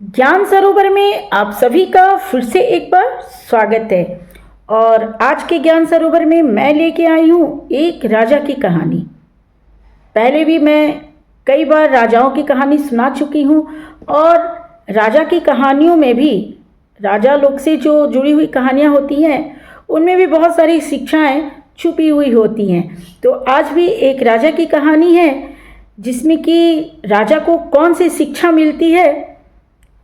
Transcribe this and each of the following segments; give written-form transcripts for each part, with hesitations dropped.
ज्ञान सरोवर में आप सभी का फिर से एक बार स्वागत है। और आज के ज्ञान सरोवर में मैं लेके आई हूँ एक राजा की कहानी। पहले भी मैं कई बार राजाओं की कहानी सुना चुकी हूँ और राजा की कहानियों में भी राजा लोग से जो जुड़ी हुई कहानियाँ होती हैं उनमें भी बहुत सारी शिक्षाएं छुपी हुई होती हैं। तो आज भी एक राजा की कहानी है जिसमें कि राजा को कौन सी शिक्षा मिलती है,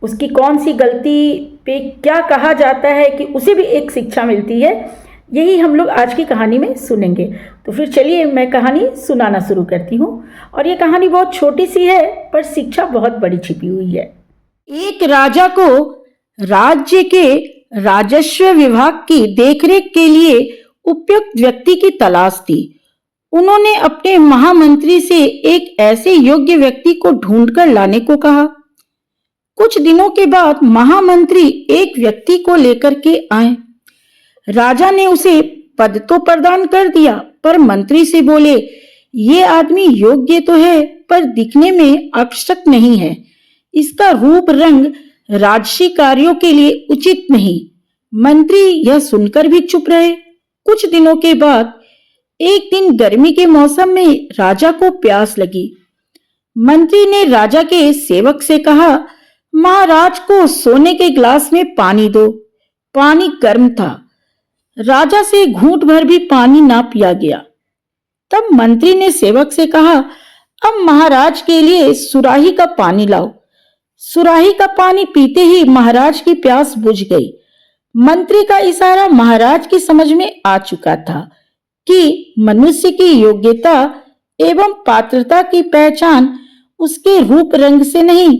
उसकी कौन सी गलती पे क्या कहा जाता है कि उसे भी एक शिक्षा मिलती है, यही हम लोग आज की कहानी में सुनेंगे। तो फिर चलिए मैं कहानी सुनाना शुरू करती हूँ। और ये कहानी बहुत छोटी सी है पर शिक्षा बहुत बड़ी छिपी हुई है। एक राजा को राज्य के राजस्व विभाग की देखरेख के लिए उपयुक्त व्यक्ति की तलाश थी। उन्होंने अपने महामंत्री से एक ऐसे योग्य व्यक्ति को ढूंढकर लाने को कहा। कुछ दिनों के बाद महामंत्री एक व्यक्ति को लेकर के आए। राजा ने उसे पद तो प्रदान कर दिया पर मंत्री से बोले, ये आदमी योग्य तो है पर दिखने में आवश्यक नहीं है। इसका रूप रंग राजसी कार्यों के लिए उचित नहीं। मंत्री यह सुनकर भी चुप रहे। कुछ दिनों के बाद एक दिन गर्मी के मौसम में राजा को प्यास लगी। मंत्री ने राजा के सेवक से कहा, महाराज को सोने के गिलास में पानी दो। पानी गर्म था। राजा से घूंट भर भी पानी ना पिया गया। तब मंत्री ने सेवक से कहा, अब महाराज के लिए सुराही का पानी लाओ। सुराही का पानी पीते ही महाराज की प्यास बुझ गई। मंत्री का इशारा महाराज की समझ में आ चुका था कि मनुष्य की योग्यता एवं पात्रता की पहचान उसके रूप रंग से नहीं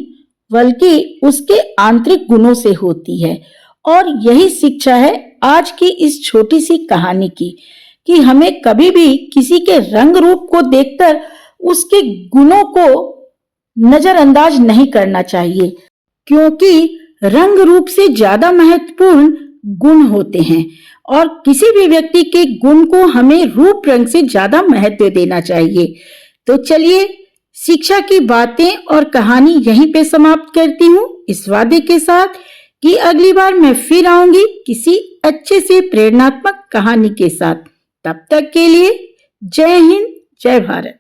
बल्कि उसके आंतरिक गुणों से होती है। और यही शिक्षा है आज की इस छोटी सी कहानी की कि हमें कभी भी किसी के रंग रूप को देखकर उसके गुणों को नजरअंदाज नहीं करना चाहिए, क्योंकि रंग रूप से ज्यादा महत्वपूर्ण गुण होते हैं और किसी भी व्यक्ति के गुण को हमें रूप रंग से ज्यादा महत्व देना चाहिए। तो चलिए शिक्षा की बातें और कहानी यहीं पे समाप्त करती हूँ, इस वादे के साथ कि अगली बार मैं फिर आऊंगी किसी अच्छे से प्रेरणात्मक कहानी के साथ। तब तक के लिए जय हिंद, जय भारत।